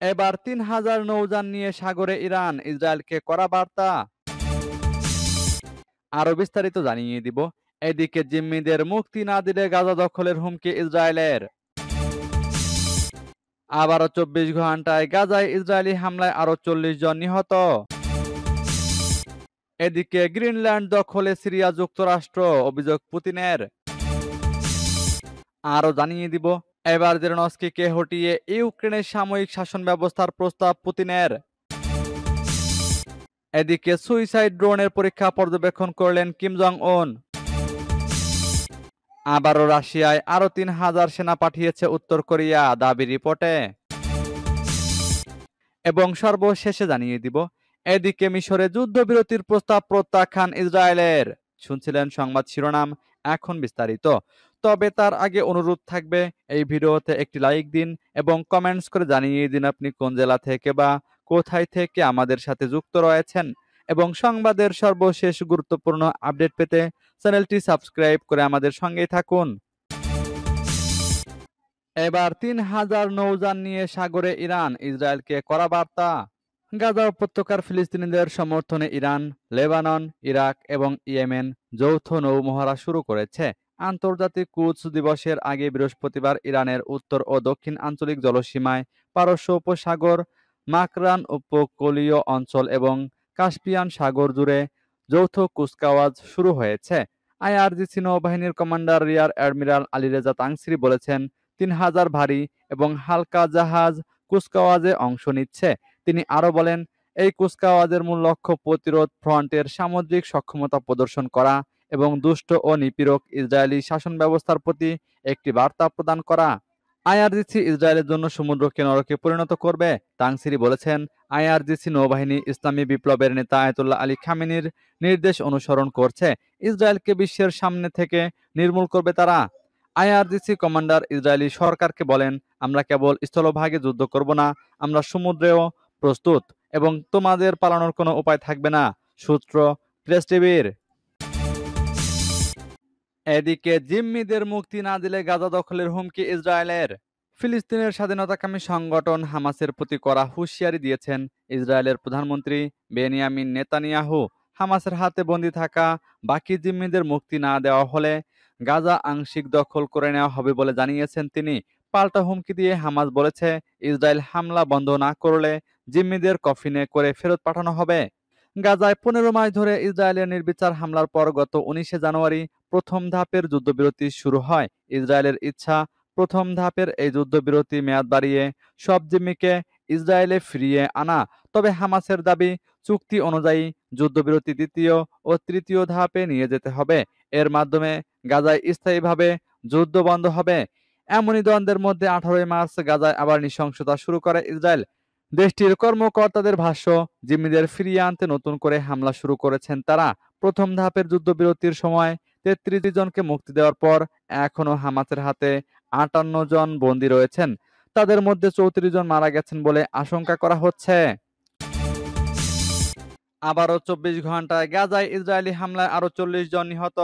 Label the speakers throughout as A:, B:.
A: এবার ৩,০০০ নৌযান নিয়ে সাগরে ইরান, ইসরায়েলকে কড়া বার্তা। আরো বিস্তারিত জানিয়ে দিব। এদিকে জিম্মিদের মুক্তি না দিলে গাজা দখলের হুমকি ইসরায়েলের। আবারও ২৪ ঘন্টায় গাজায় ইসরায়েলি হামলায় আরো ৪০ জন নিহত। এদিকে গ্রিনল্যান্ড দখলে সিরিয়া যুক্তরাষ্ট্র, অভিযোগ পুতিনের। আরো জানিয়ে দিব, এবার জেলেনস্কিকে হটিয়ে ইউক্রেনের সাময়িক শাসন ব্যবস্থার প্রস্তাব পুতিনের। এদিকে সুইসাইড ড্রোনের পরীক্ষা পর্যবেক্ষণ করলেন কিম জং উন। আবারও রাশিয়ায় আরো ৩,০০০ সেনা পাঠিয়েছে উত্তর কোরিয়া, দাবি রিপোর্টে। এবং সর্বশেষে জানিয়ে দিব, এদিকে মিশরে যুদ্ধবিরতির প্রস্তাব প্রত্যাখ্যান ইসরায়েলের। শুনছিলেন সংবাদ শিরোনাম, এখন বিস্তারিত। তবে তার আগে অনুরোধ থাকবে, এই ভিডিওতে একটি লাইক দিন এবং কমেন্টস করে জানিয়ে দিন আপনি কোন জেলা থেকে বা কোথায় থেকে আমাদের সাথে যুক্ত রয়েছেন। এবং সংবাদের সর্বশেষ গুরুত্বপূর্ণ আপডেট পেতে চ্যানেলটি সাবস্ক্রাইব করে আমাদের সঙ্গেই থাকুন। এবার ৩,০০০ নৌযান নিয়ে সাগরে ইরান, ইসরায়েলকে কড়া বার্তা। গাজা উপত্যকার ফিলিস্তিনিদের সমর্থনে ইরান, লেবানন, ইরাক এবং ইয়েমেন যৌথ নৌমহড়া শুরু করেছে। আন্তর্জাতিক কুদস দিবসের আগে বৃহস্পতিবার ইরানের উত্তর ও দক্ষিণ আঞ্চলিক জলসীমায়, পারস্য উপসাগর, মাকরান উপকূলীয় অঞ্চল এবং কাস্পিয়ান সাগর জুড়ে যৌথ কুচকাওয়াজ শুরু হয়েছে। আইআরজিসি নৌবাহিনীর commander rear admiral Alireza Tangsiri বলেছেন, ৩,০০০ ভারী এবং হালকা জাহাজ কুচকাওয়াজে অংশ নিচ্ছে। তিনি আরো বলেন, এই কুচকাওয়াজের মূল লক্ষ্য প্রতিরোধ ফ্রন্টের সামুদ্রিক সক্ষমতা প্রদর্শন করা এবং দুষ্ট ও নিপীড়ক ইসরায়েলি শাসন ব্যবস্থার প্রতি একটি বার্তা প্রদান করা। আইআরজিসি ইসরায়েলের জন্য সমুদ্রকে নরকে পরিণত করবে, তাংসিরি বলেছেন। আইআরজিসি নৌবাহিনী ইসলামী বিপ্লবের নেতা আয়াতুল্লাহ আলী খামেনির নির্দেশ অনুসরণ করছে। ইসরায়েলকে বিশ্বের সামনে থেকে নির্মূল করবে তারা। আইআরজিসি কমান্ডার ইসরায়েলি সরকারকে বলেন, আমরা কেবল স্থলভাগে যুদ্ধ করব না, আমরা সমুদ্রেও প্রস্তুত এবং তোমাদের পালানোর কোনো উপায় থাকবে না। সূত্র প্রেস টিভির। এদিকে জিম্মিদের মুক্তি না দিলে গাজা দখলের হুমকি ইসরায়েলের। ফিলিস্তিনের স্বাধীনতাকামী সংগঠন হামাসের প্রতি কড়া হুঁশিয়ারি দিয়েছেন ইসরায়েলের প্রধানমন্ত্রী বেনিয়ামিন নেতানিয়াহু। হামাসের হাতে বন্দী থাকা বাকি জিম্মিদের মুক্তি না দেওয়া হলে গাজা আংশিক দখল করে নেওয়া হবে বলে জানিয়েছেন তিনি। পাল্টা হুমকি দিয়ে হামাস বলেছে, ইসরায়েল হামলা বন্ধ না করলে জিম্মিদের কফিনে করে ফেরত পাঠানো হবে। গাজায় ১৫ মাস ধরে ইসরায়েলের নির্বিচার হামলার পর গত ১৯শে জানুয়ারি প্রথম ধাপের যুদ্ধবিরতি শুরু হয়। ইসরায়েলের ইচ্ছা, প্রথম ধাপের এই যুদ্ধবিরতি মেয়াদ বাড়িয়ে সব জিম্মিকে ইসরায়েলে ফিরিয়ে আনা। তবে হামাসের দাবি, চুক্তি অনুযায়ী যুদ্ধবিরতি দ্বিতীয় ও তৃতীয় ধাপে নিয়ে যেতে হবে। এর মাধ্যমে গাজায় স্থায়ীভাবে যুদ্ধ বন্ধ হবে। এমনই দ্বন্দ্বের মধ্যে ১৮ মার্চ গাজায় আবার নৃশংসতা শুরু করে ইসরায়েল। দেশটির কর্মকর্তাদের ভাষ্য, জিম্মিদের ফিরিয়ে আনতে নতুন করে হামলা শুরু করেছেন তারা। প্রথম ধাপের যুদ্ধবিরতির সময় ৩৩ জনকে মুক্তি দেওয়ার পর এখনো হামাসের হাতে ৫৮ জন বন্দী রয়েছেন। তাদের মধ্যে ৩৪ জন মারা গেছেন বলে আশঙ্কা করা হচ্ছে। আবারও ২৪ ঘন্টায় গাজায় ইসরায়েলি হামলায় আরো ৪০ জন নিহত।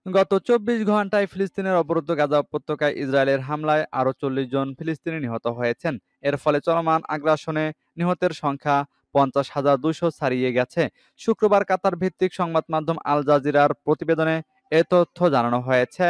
A: গত ২৪ ঘন্টায় ফিলিস্তিনের অবরুদ্ধ গাজা উপত্যকায় ইসরায়েলের হামলায় আরো ৪০ জন ফিলিস্তিনি নিহত হয়েছেন। এর ফলে চলমান আগ্রাসনে নিহতের সংখ্যা ৫০,২০০ ছাড়িয়ে গেছে। শুক্রবার কাতার ভিত্তিক সংবাদ মাধ্যম আল জাজিরার প্রতিবেদনে এ তথ্য জানানো হয়েছে।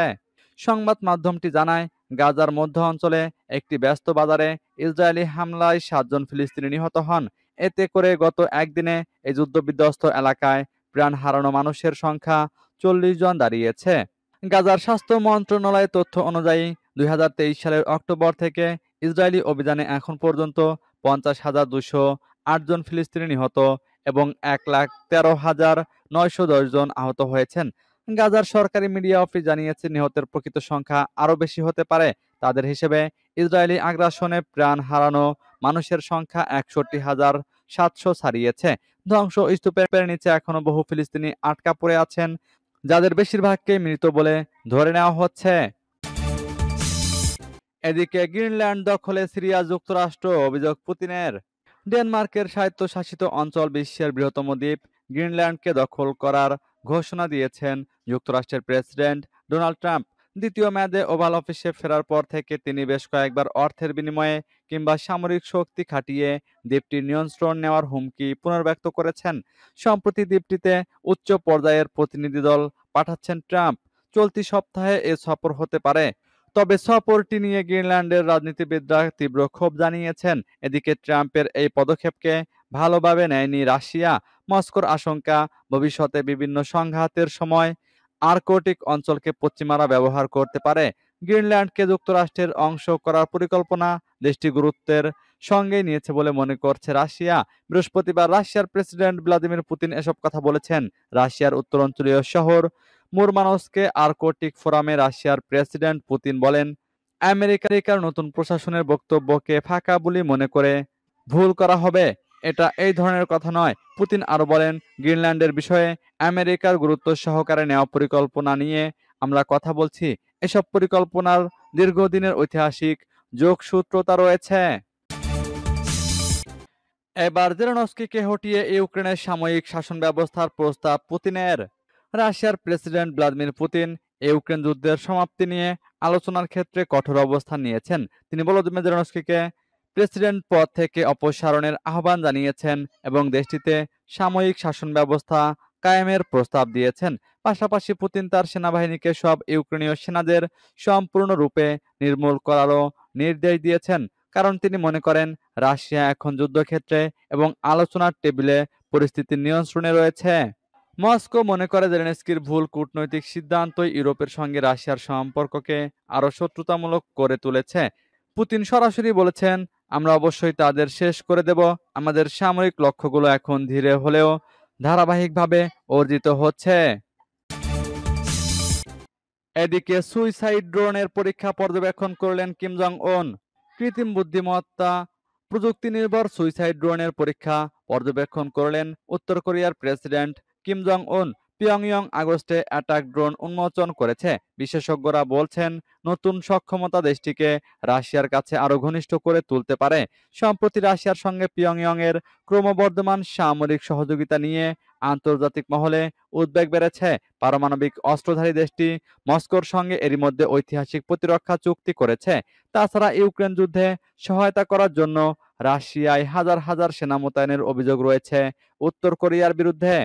A: সংবাদ মাধ্যমটি জানায়, গাজার মধ্য অঞ্চলে একটি ব্যস্ত বাজারে ইসরায়েলি হামলায় ৭ জন ফিলিস্তিনি নিহত হন। এতে করে গত একদিনে এই যুদ্ধবিধ্বস্ত এলাকায় প্রাণ হারানো মানুষের সংখ্যা ৪০ জন দাঁড়িয়েছে। গাজার স্বাস্থ্য মন্ত্রণালয়ের তথ্য অনুযায়ী ২০২৩ সালের অক্টোবর থেকে ইসরায়েলি অভিযানে এখন পর্যন্ত ৫০,২০৮ জন ফিলিস্তিনি নিহত এবং ১,১৩,৯১০ জন আহত হয়েছেন। গাজার সরকারি মিডিয়া অফিস জানিয়েছে, নিহতের প্রকৃত সংখ্যা আরও বেশি হতে পারে। তাদের হিসেবে ইসরায়েলি আগ্রাসনে প্রাণ হারানো মানুষের সংখ্যা ৬১,৭০০ ছাড়িয়েছে। ধ্বংসস্তূপের নিচে এখনো বহু ফিলিস্তিনি আটকা পড়ে আছেন, যাদের বেশিরভাগকেই মৃত বলে ধরে নেওয়া হচ্ছে। এদিকে গ্রিনল্যান্ড দখলে সিরিয়া যুক্তরাষ্ট্র, অভিযোগ পুতিনের। ডেনমার্কের স্বায়ত্তশাসিত অঞ্চল বিশ্বের বৃহত্তম দ্বীপ গ্রিনল্যান্ডকে দখল করার ঘোষণা দিয়েছেন যুক্তরাষ্ট্রের প্রেসিডেন্ট ডোনাল্ড ট্রাম্প। দ্বিতীয় মেয়াদে ওভাল অফিসে ফেরার পর থেকে তিনি বেশ কয়েকবার অর্থের বিনিময়ে কিংবা সামরিক শক্তি খাটিয়ে দ্বীপটির নিয়ন্ত্রণ নেওয়ার হুমকি পুনর্ব্যক্ত করেছেন। সম্প্রতি দ্বীপটিতে উচ্চ পর্যায়ের প্রতিনিধি দল পাঠাচ্ছেন ট্রাম্প। চলতি সপ্তাহে এ সফর হতে পারে। তবে সফরটি নিয়ে গ্রিনল্যান্ডের রাজনীতিবিদরা তীব্র ক্ষোভ জানিয়েছেন। এদিকে ট্রাম্পের এই পদক্ষেপকে ভালোভাবে নেয়নি রাশিয়া। মস্কোর আশঙ্কা, ভবিষ্যতে বিভিন্ন সংঘাতের সময় আর্কটিক অঞ্চলকে পশ্চিমারা ব্যবহার করতে পারে। গ্রিনল্যান্ডকে যুক্তরাষ্ট্রের অংশ করার পরিকল্পনা দেশটি গুরুত্বের সঙ্গেই নিয়েছে বলে মনে করছে রাশিয়া। বৃহস্পতিবার রাশিয়ার প্রেসিডেন্ট ভ্লাদিমির পুতিন এসব কথা বলেছেন। রাশিয়ার উত্তরাঞ্চলীয় শহর মুরমানস্কে আর্কটিক ফোরামে রাশিয়ার প্রেসিডেন্ট পুতিন বলেন, আমেরিকার নতুন প্রশাসনের বক্তব্যকে ফাঁকা বলে মনে করে ভুল করা হবে। এটা এই ধরনের কথা নয়। পুতিন আরো বলেন, গ্রিনল্যান্ডের বিষয়ে আমেরিকার গুরুত্ব সহকারে নেওয়া পরিকল্পনা নিয়ে আমরা কথা বলছি। এসব পরিকল্পনার দীর্ঘদিনের ঐতিহাসিক যোগসূত্রতা রয়েছে। এবার জেলেনস্কিকে হটিয়ে ইউক্রেনের সাময়িক শাসন ব্যবস্থার প্রস্তাব পুতিনের। রাশিয়ার প্রেসিডেন্ট ভ্লাদিমির পুতিন ইউক্রেন যুদ্ধের সমাপ্তি নিয়ে আলোচনার ক্ষেত্রে কঠোর অবস্থান নিয়েছেন। তিনি ভলোদিমির জেলেনস্কিকে প্রেসিডেন্ট পদ থেকে অপসারণের আহ্বান জানিয়েছেন এবং দেশটিতে সাময়িক শাসন ব্যবস্থা কায়েমের প্রস্তাব দিয়েছেন। পাশাপাশি পুতিন তার সেনাবাহিনীকে সব ইউক্রেনীয় সেনাদের সম্পূর্ণরূপে নির্মূল করারও নির্দেশ দিয়েছেন, কারণ তিনি মনে করেন রাশিয়া এখন যুদ্ধক্ষেত্রে এবং আলোচনার টেবিলে পরিস্থিতির নিয়ন্ত্রণে রয়েছে। মস্কো মনে করে জেলেনস্কির ভুল কূটনৈতিক সিদ্ধান্তই ইউরোপের সঙ্গে রাশিয়ার সম্পর্ককে আরও শত্রুতামূলক করে তুলেছে। পুতিন সরাসরি বলেছেন, আমরা অবশ্যই তাদের শেষ করে দেব। আমাদের সামরিক লক্ষ্যগুলো এখন ধীরে হলেও ধারাবাহিকভাবে অর্জিত হচ্ছে। এদিকে সুইসাইড ড্রোনের পরীক্ষা পর্যবেক্ষণ করলেন কিম জং উন। কৃত্রিম বুদ্ধিমত্তা প্রযুক্তি নির্ভর সুইসাইড ড্রোনের পরীক্ষা পর্যবেক্ষণ করলেন উত্তর কোরিয়ার প্রেসিডেন্ট কিম জং উন। পিয়ংইয়ং আগস্টে অ্যাটাক ড্রোন উন্মোচন করেছে। বিশেষজ্ঞরা বলছেন, নতুন সক্ষমতা দেশটিকে রাশিয়ার কাছে আরো ঘনিষ্ঠ করে তুলতে পারে। সম্প্রতি রাশিয়ার সঙ্গে পিয়ংইয়ং এর ক্রমবর্ধমান সামরিক সহযোগিতা নিয়ে আন্তর্জাতিক মহলে উদ্বেগ বেড়েছে। পারমাণবিক অস্ত্রধারী দেশটি মস্কোর সঙ্গে এরই মধ্যে ঐতিহাসিক প্রতিরক্ষা চুক্তি করেছে। তাছাড়া ইউক্রেন যুদ্ধে সহায়তা করার জন্য রাশিয়ায় হাজার হাজার সেনা মোতায়েনের অভিযোগ রয়েছে উত্তর কোরিয়ার বিরুদ্ধে।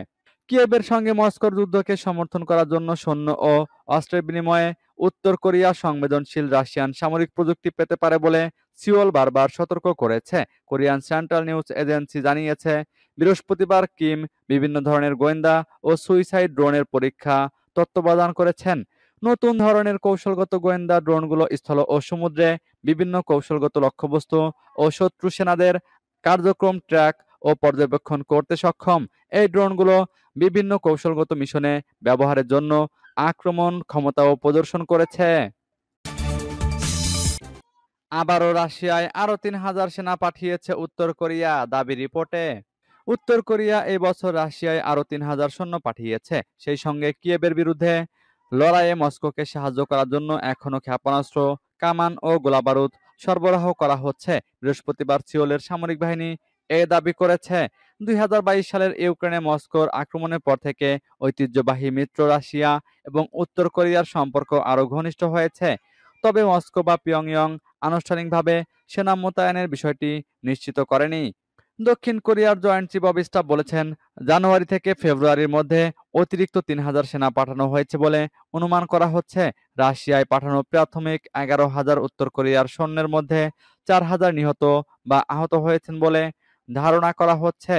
A: কিয়েভের সঙ্গে মস্কোর যুদ্ধকে সমর্থন করার জন্য সৈন্য ও অস্ত্রের বিনিময়ে উত্তর কোরিয়া সংবেদনশীল রাশিয়ান সামরিক প্রযুক্তি পেতে পারে বলে সিওল বারবার সতর্ক করেছে। কোরিয়ান সেন্ট্রাল নিউজ এজেন্সি জানিয়েছে, বৃহস্পতিবার কিম বিভিন্ন ধরনের গোয়েন্দা ও সুইসাইড ড্রোনের পরীক্ষা তত্ত্বাবধান করেছেন। নতুন ধরনের কৌশলগত গোয়েন্দা ড্রোনগুলো স্থল ও সমুদ্রে বিভিন্ন কৌশলগত লক্ষ্যবস্তু ও শত্রু সেনাদের কার্যক্রম ট্র্যাক ও পর্যবেক্ষণ করতে সক্ষম। এই ড্রোনগুলো বিভিন্ন কৌশলগত মিশনে ব্যবহারের জন্য আক্রমণ ক্ষমতাও প্রদর্শন করেছে। আবারও রাশিয়ায় আরো ৩,০০০ সেনা পাঠিয়েছে উত্তর কোরিয়া, দাবি রিপোর্টে। উত্তর কোরিয়া এই বছর রাশিয়ায় আরো ৩,০০০ সৈন্য পাঠিয়েছে। সেই সঙ্গে কিয়েভের বিরুদ্ধে লড়াইয়ে মস্কোকে সাহায্য করার জন্য এখনো ক্ষেপণাস্ত্র, কামান ও গোলাবারুদ সরবরাহ করা হচ্ছে। বৃহস্পতিবার সিওলের সামরিক বাহিনী এ দাবি করেছে। ২০২২ সালের ইউক্রেনে মস্কোর আক্রমণের পর থেকে ঐতিহ্যবাহী মিত্র রাশিয়া এবং উত্তর কোরিয়ার সম্পর্ক আরো ঘনিষ্ঠ হয়েছে। তবে মস্কো বা পিয়ংইয়ং আনুষ্ঠানিকভাবে সেনা মোতায়েনের বিষয়টি নিশ্চিত করেনি। দক্ষিণ কোরিয়ার জয়েন্ট চিফ অব স্টাফ বলেছেন, জানুয়ারি থেকে ফেব্রুয়ারির মধ্যে অতিরিক্ত ৩,০০০ সেনা পাঠানো হয়েছে বলে অনুমান করা হচ্ছে। রাশিয়ায় পাঠানো প্রাথমিক ১১,০০০ উত্তর কোরিয়ার সৈন্যের মধ্যে ৪,০০০ নিহত বা আহত হয়েছেন বলে ধারণা করা হচ্ছে।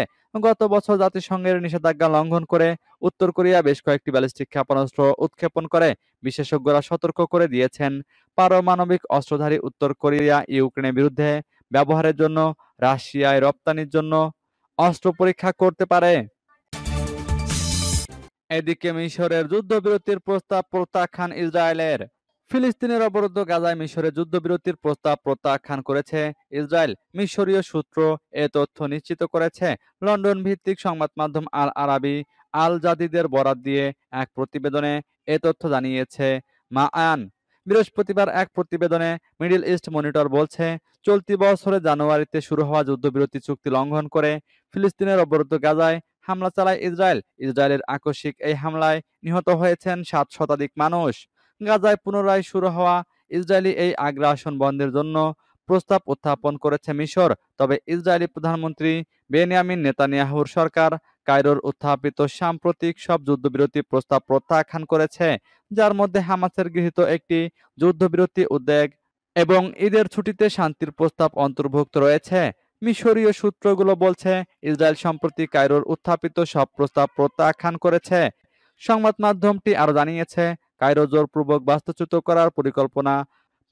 A: গত বছর জাতিসংঘের নিষেধাজ্ঞা লঙ্ঘন করে উত্তর কোরিয়া বেশ কয়েকটি ব্যালিস্টিক ক্ষেপণাস্ত্র উৎক্ষেপণ করে। বিশেষজ্ঞরা সতর্ক করে দিয়েছেন, পারমাণবিক অস্ত্রধারী উত্তর কোরিয়া ইউক্রেনের বিরুদ্ধে ব্যবহারের জন্য রাশিয়ায় রপ্তানির জন্য অস্ত্র পরীক্ষা করতে পারে। এদিকে মিশরের যুদ্ধবিরতির প্রস্তাব প্রত্যাখ্যান ইসরায়েলের। ফিলিস্তিনের অবরুদ্ধ গাজায় মিশরের যুদ্ধবিরতির প্রস্তাব প্রত্যাখ্যান করেছে ইসরায়েল। মিশরীয় সূত্র এ তথ্য নিশ্চিত করেছে। লন্ডন ভিত্তিক সংবাদ মাধ্যম আল আরাবি আল জাদিদের বরাত দিয়ে এক প্রতিবেদনে এ তথ্য জানিয়েছে মাআন। বৃহস্পতিবার এক প্রতিবেদনে মিডল ইস্ট মনিটর বলছে, চলতি বছরের জানুয়ারিতে শুরু হওয়া যুদ্ধবিরতি চুক্তি লঙ্ঘন করে ফিলিস্তিনের অবরুদ্ধ গাজায় হামলা চালায় ইসরায়েল। ইসরায়েলের আকস্মিক এই হামলায় নিহত হয়েছেন ৭ শতাধিক মানুষ। গাজায় পুনরায় শুরু হওয়া ইসরায়েলি এই আগ্রাসন বন্ধের জন্য প্রস্তাব উত্থাপন করেছে মিশর। তবে ইসরায়েলি প্রধানমন্ত্রী বেনিয়ামিন নেতানিয়াহুর সরকার কায়রোর উত্থাপিত সাম্প্রতিক সব যুদ্ধবিরতি প্রস্তাব প্রত্যাখ্যান করেছে, যার মধ্যে হামাসের গৃহীত একটি যুদ্ধবিরতি উদ্যোগ এবং ঈদের ছুটিতে শান্তির প্রস্তাব অন্তর্ভুক্ত রয়েছে। মিশরীয় সূত্রগুলো বলছে, ইসরায়েল সম্প্রতি কায়রোর উত্থাপিত সব প্রস্তাব প্রত্যাখ্যান করেছে। সংবাদ মাধ্যমটি আরও জানিয়েছে, কায়রো জোরপূর্বক বাস্তুচ্যুত করার পরিকল্পনা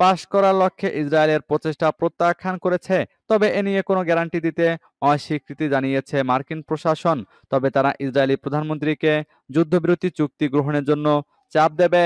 A: পাশ করার লক্ষ্যে ইসরায়েলের প্রচেষ্টা প্রত্যাখ্যান করেছে। তবে এ নিয়ে কোনো গ্যারান্টি দিতে অস্বীকৃতি জানিয়েছে মার্কিন প্রশাসন। তবে তারা ইসরায়েলি প্রধানমন্ত্রীকে যুদ্ধবিরতি চুক্তি গ্রহণের জন্য চাপ দেবে।